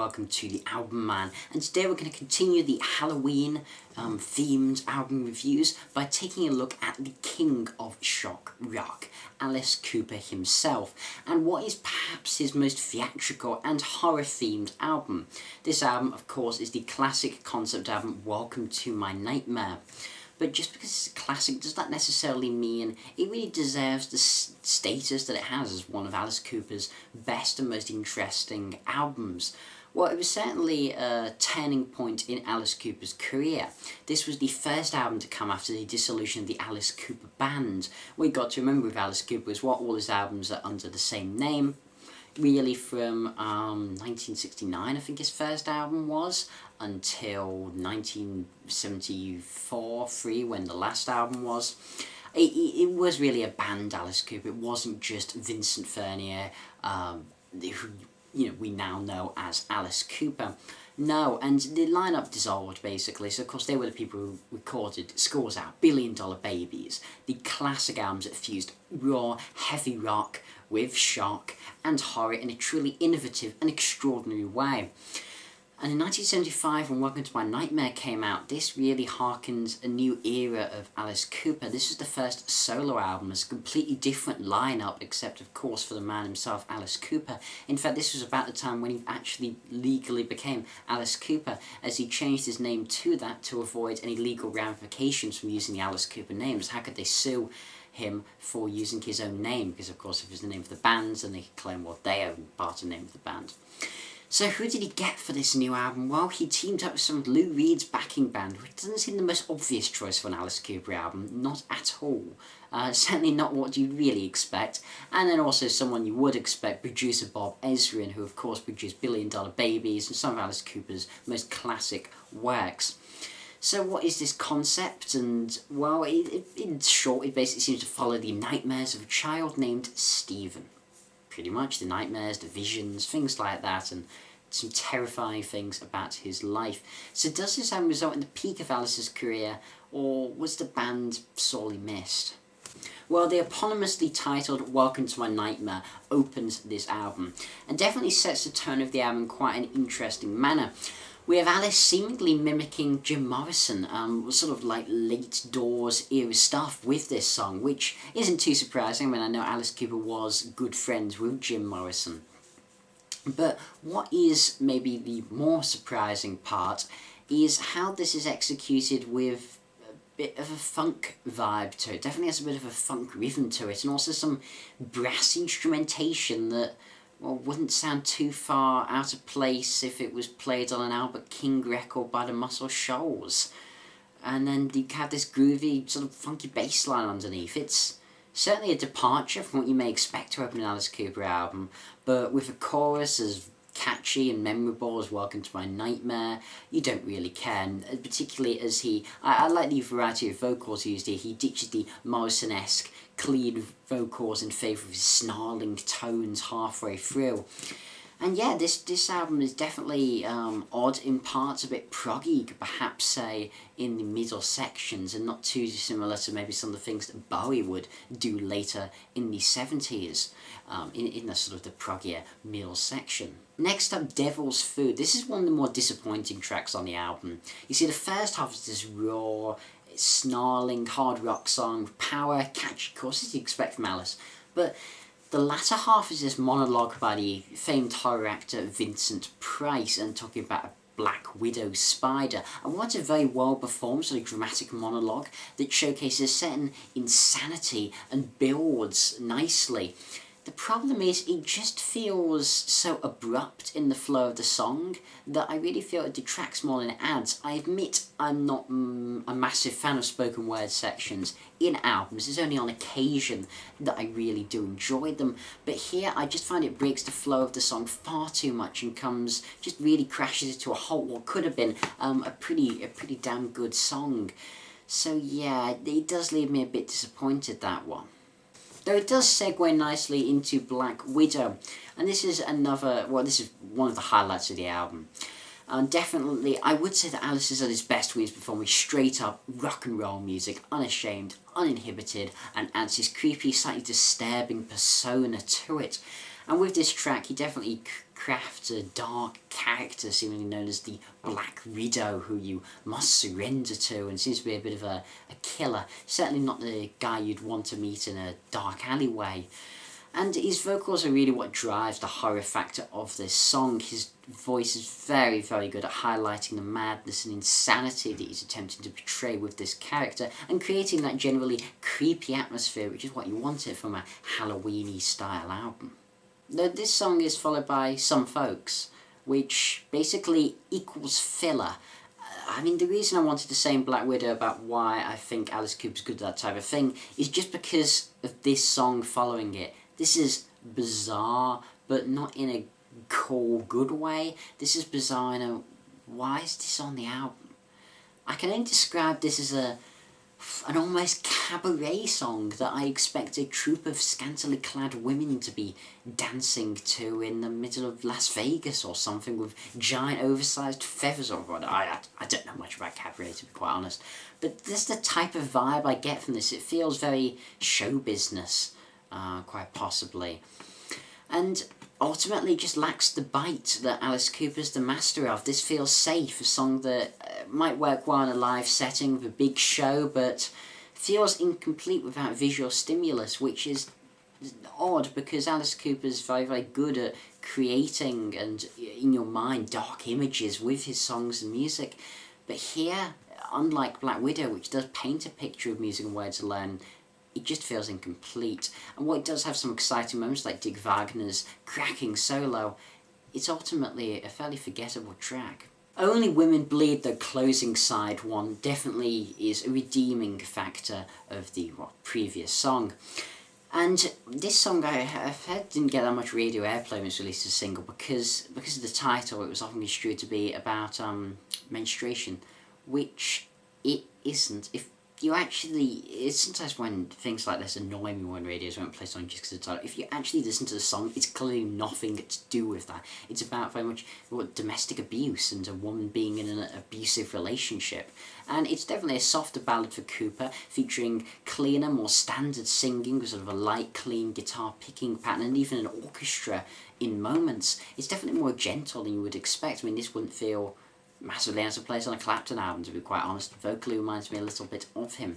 welcome to TheAIbumMan, and today we're going to continue the Halloween themed album reviews by taking a look at the king of shock rock, Alice Cooper himself, and what is perhaps his most theatrical and horror themed album. This album, of course, is the classic concept album Welcome to My Nightmare. But just because it's a classic, does that necessarily mean it really deserves the status that it has as one of Alice Cooper's best and most interesting albums? Well, it was certainly a turning point in Alice Cooper's career. This was the first album to come after the dissolution of the Alice Cooper Band. What you got to remember with Alice Cooper is what all his albums are under the same name. Really from 1969, I think his first album was, until 1974-3, when the last album was. It was really a band, Alice Cooper. It wasn't just Vincent Furnier, who we now know as Alice Cooper. No, and the lineup dissolved basically, so of course they were the people who recorded Scores Out, Billion Dollar Babies, the classic albums that fused raw, heavy rock with shock and horror in a truly innovative and extraordinary way. And in 1975, when Welcome to My Nightmare came out, this really harkens a new era of Alice Cooper. This was the first solo album, it's a completely different lineup, except of course for the man himself, Alice Cooper. In fact, this was about the time when he actually legally became Alice Cooper, as he changed his name to that to avoid any legal ramifications from using the Alice Cooper names. How could they sue him for using his own name? Because of course if it's the name of the band, then they could claim what they own part of the name of the band. So who did he get for this new album? Well, he teamed up with some of Lou Reed's backing band, which doesn't seem the most obvious choice for an Alice Cooper album, not at all. Certainly not what you'd really expect. And then also someone you would expect, producer Bob Ezrin, who of course produced Billion Dollar Babies and some of Alice Cooper's most classic works. So what is this concept? And well, in short, it basically seems to follow the nightmares of a child named Stephen. Pretty much the nightmares, the visions, things like that, and some terrifying things about his life. So does this album result in the peak of Alice's career, or was the band sorely missed? Well, the eponymously titled Welcome to My Nightmare opens this album, and definitely sets the tone of the album in quite an interesting manner. We have Alice seemingly mimicking Jim Morrison, sort of like late Doors era stuff with this song, which isn't too surprising. I mean, I know Alice Cooper was good friends with Jim Morrison. But what is maybe the more surprising part is how this is executed with a bit of a funk vibe to it. Definitely has a bit of a funk rhythm to it, and also some brass instrumentation that, well, wouldn't sound too far out of place if it was played on an Albert King record by the Muscle Shoals. And then you have this groovy, sort of funky bass line underneath. It's certainly a departure from what you may expect to open an Alice Cooper album, but with a chorus as catchy and memorable as Welcome to My Nightmare, you don't really care, and particularly as I like the variety of vocals used here. He ditches the Morrison-esque clean vocals in favour of his snarling tones halfway through. And yeah, this album is definitely odd in parts, a bit proggy, you could perhaps say, in the middle sections, and not too dissimilar to maybe some of the things that Bowie would do later in the 70s, in the sort of the proggier middle section. Next up, Devil's Food. This is one of the more disappointing tracks on the album. You see, the first half is this raw, snarling, hard rock song with power, catchy chorus, as you expect from Alice, but the latter half is this monologue by the famed horror actor Vincent Price, and talking about a Black Widow spider. And what's a very well performed sort of dramatic monologue that showcases certain insanity and builds nicely. The problem is, it just feels so abrupt in the flow of the song that I really feel it detracts more than it adds. I admit I'm not a massive fan of spoken word sections in albums. It's only on occasion that I really do enjoy them. But here I just find it breaks the flow of the song far too much and just really crashes it to a halt what could have been a pretty damn good song. So yeah, it does leave me a bit disappointed, that one. Though it does segue nicely into Black Widow, and this is this is one of the highlights of the album. Definitely, I would say that Alice is at his best when he's performing straight up rock and roll music, unashamed, uninhibited, and adds his creepy, slightly disturbing persona to it. And with this track, he definitely crafts a dark character, seemingly known as the Black Widow, who you must surrender to, and seems to be a bit of a killer. Certainly not the guy you'd want to meet in a dark alleyway. And his vocals are really what drives the horror factor of this song. His voice is very, very good at highlighting the madness and insanity that he's attempting to portray with this character, and creating that generally creepy atmosphere, which is what you wanted from a Halloween-y style album. Now, this song is followed by Some Folks, which basically equals filler. I mean, the reason I wanted to say in Black Widow about why I think Alice Cooper's good at that type of thing is just because of this song following it. This is bizarre, but not in a cool, good way. This is bizarre in a, why is this on the album? I can only describe this as an almost cabaret song that I expect a troupe of scantily clad women to be dancing to in the middle of Las Vegas or something, with giant oversized feathers or what. I don't know much about cabaret, to be quite honest. But this is the type of vibe I get from this. It feels very show business. Quite possibly, and ultimately just lacks the bite that Alice Cooper's the master of. This feels safe, a song that might work well in a live setting with a big show, but feels incomplete without visual stimulus, which is odd because Alice Cooper's very, very good at creating and in your mind dark images with his songs and music. But here, unlike Black Widow, which does paint a picture of music and words alone, it just feels incomplete. And while it does have some exciting moments like Dick Wagner's cracking solo, it's ultimately a fairly forgettable track. Only Women Bleed, the closing side one, definitely is a redeeming factor of the previous song. And this song I've heard didn't get that much radio airplay when it was released as a single because of the title. It was often construed to be about menstruation, which it isn't. If you actually, it's sometimes when things like this annoy me when radios won't play songs just because of the title. If you actually listen to the song, it's clearly nothing to do with that. It's about very much domestic abuse and a woman being in an abusive relationship. And it's definitely a softer ballad for Cooper, featuring cleaner, more standard singing with sort of a light, clean guitar picking pattern and even an orchestra in moments. It's definitely more gentle than you would expect. I mean, this wouldn't feel massively out of place on a Clapton album, to be quite honest. Vocally reminds me a little bit of him.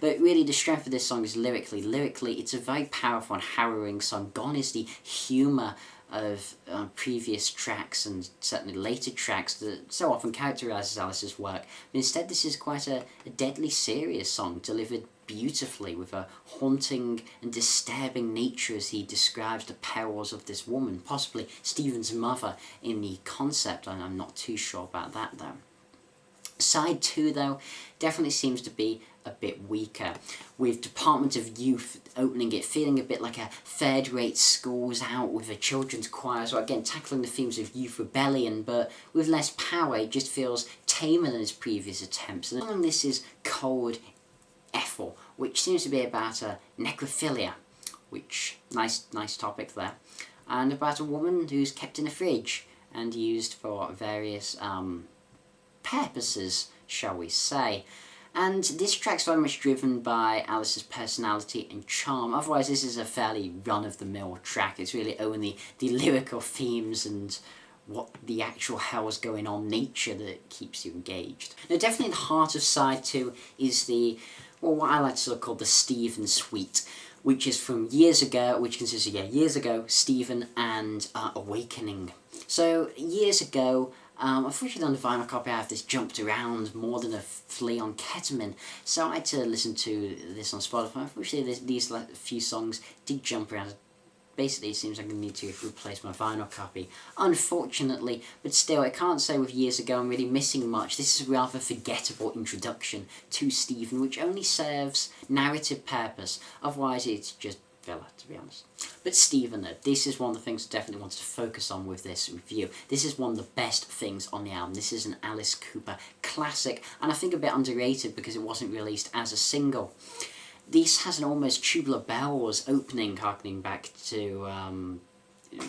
But really, the strength of this song is lyrically. Lyrically, it's a very powerful and harrowing song. Gone is the humour of previous tracks and certainly later tracks that so often characterises Alice's work. But instead, this is quite a deadly serious song, delivered beautifully with a haunting and disturbing nature as he describes the perils of this woman, possibly Stephen's mother in the concept, and I'm not too sure about that though. Side 2 though definitely seems to be a bit weaker, with Department of Youth opening it, feeling a bit like a third-rate Schools Out with a children's choir, so again tackling the themes of youth rebellion, but with less power. It just feels tamer than his previous attempts. And this is Cold Ethyl, which seems to be about necrophilia, which, nice topic there, and about a woman who's kept in a fridge and used for various purposes, shall we say. And this track's very much driven by Alice's personality and charm. Otherwise, this is a fairly run-of-the-mill track. It's really only the lyrical themes and what the actual hell's going on nature that keeps you engaged. Now, definitely in the heart of side 2 is the, well, what I like to sort of call the Stephen Suite, which is from years ago, which consists of, years ago, Stephen and Awakening. So, years ago, unfortunately on the vinyl copy I have this jumped around more than a flea on ketamine, so I had to listen to this on Spotify. Unfortunately these few songs did jump around. Basically it seems like I need to replace my vinyl copy, unfortunately, but still I can't say with years ago I'm really missing much. This is a rather forgettable introduction to Stephen, which only serves narrative purpose, otherwise it's just filler, to be honest. But Stephen, though, this is one of the things I definitely wanted to focus on with this review. This is one of the best things on the album. This is an Alice Cooper classic, and I think a bit underrated because it wasn't released as a single. This has an almost Tubular Bells opening, harkening back to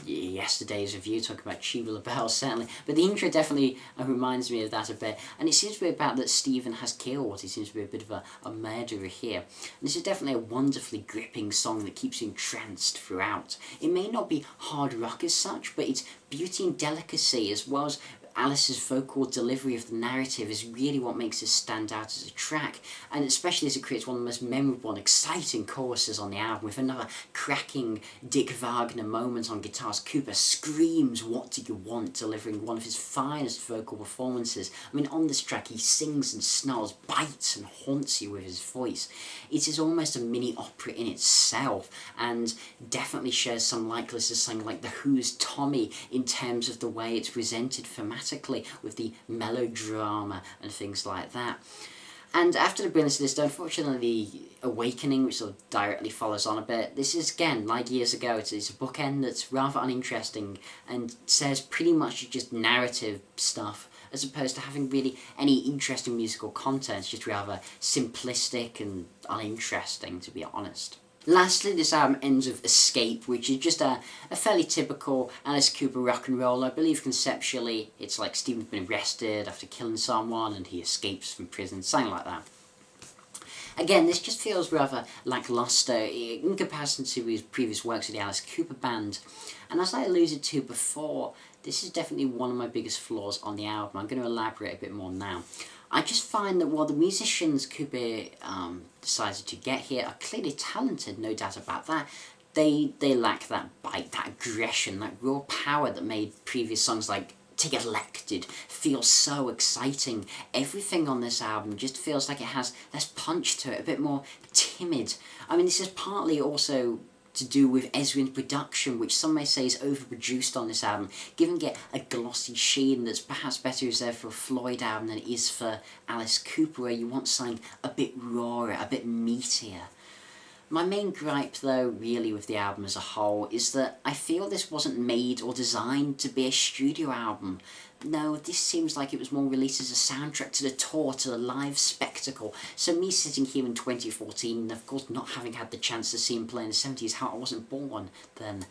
yesterday's review talking about Tubular Bells, certainly, but the intro definitely reminds me of that a bit, and it seems to be about that Stephen has killed. He seems to be a bit of a murderer here. And this is definitely a wonderfully gripping song that keeps you entranced throughout. It may not be hard rock as such, but its beauty and delicacy, as well as Alice's vocal delivery of the narrative, is really what makes this stand out as a track, and especially as it creates one of the most memorable and exciting choruses on the album, with another cracking Dick Wagner moment on guitars. Cooper screams "What do you want?" delivering one of his finest vocal performances. I mean, on this track he sings and snarls, bites and haunts you with his voice. It is almost a mini opera in itself, and definitely shares some likeness to something like The Who's Tommy in terms of the way it's presented thematically, with the melodrama and things like that. And after the brilliance of this, unfortunately, the Awakening, which sort of directly follows on a bit, this is, again, like years ago, it's a bookend that's rather uninteresting and says pretty much just narrative stuff, as opposed to having really any interesting musical content. It's just rather simplistic and uninteresting, to be honest. Lastly, this album ends with Escape, which is just a fairly typical Alice Cooper rock and roll. I believe conceptually it's like Stephen's been arrested after killing someone and he escapes from prison, something like that. Again, this just feels rather lackluster in comparison to his previous works with the Alice Cooper Band. And as I alluded to before, this is definitely one of my biggest flaws on the album. I'm going to elaborate a bit more now. I just find that while the musicians Cooper decided to get here are clearly talented, no doubt about that, they lack that bite, that aggression, that raw power that made previous songs like To Get Elected feel so exciting. Everything on this album just feels like it has less punch to it, a bit more timid. I mean, this is partly also to do with Ezrin's production, which some may say is overproduced on this album, giving it a glossy sheen that's perhaps better reserved for a Floyd album than it is for Alice Cooper, where you want something a bit rawer, a bit meatier. My main gripe, though, really with the album as a whole, is that I feel this wasn't made or designed to be a studio album. No, this seems like it was more released as a soundtrack to the tour, to the live spectacle. So me sitting here in 2014, and of course not having had the chance to see him play in the 70s, how I wasn't born then,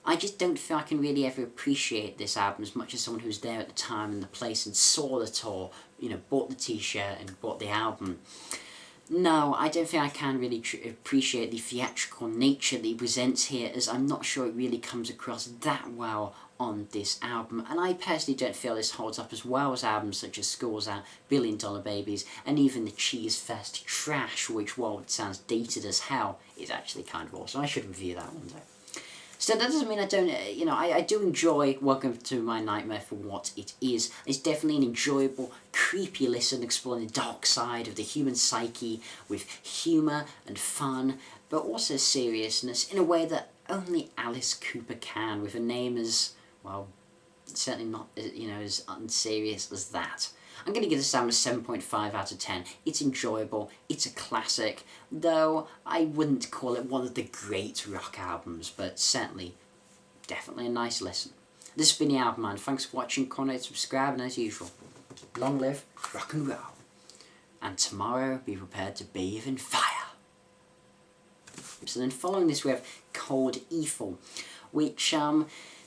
I just don't feel I can really ever appreciate this album as much as someone who was there at the time and the place and saw the tour, bought the t-shirt and bought the album. No, I don't think I can really appreciate the theatrical nature that he presents here, as I'm not sure it really comes across that well on this album, and I personally don't feel this holds up as well as albums such as Schools Out, $1 Billion Babies, and even the Cheese Fest Trash, which, while it sounds dated as hell, is actually kind of awesome. I should review that one day. So that doesn't mean I don't, I do enjoy Welcome to My Nightmare for what it is. It's definitely an enjoyable, creepy listen, exploring the dark side of the human psyche with humour and fun, but also seriousness in a way that only Alice Cooper can, with a name as, well, certainly not, as unserious as that. I'm going to give this album a 7.5 out of 10. It's enjoyable, it's a classic, though I wouldn't call it one of the great rock albums, but certainly, definitely a nice listen. This has been TheAIbumMan. Thanks for watching, comment, subscribe, and as usual, long live rock and roll. And tomorrow, be prepared to bathe in fire. So then following this we have Cold Ethyl, which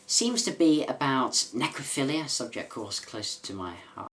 seems to be about necrophilia, a subject of course close to my heart.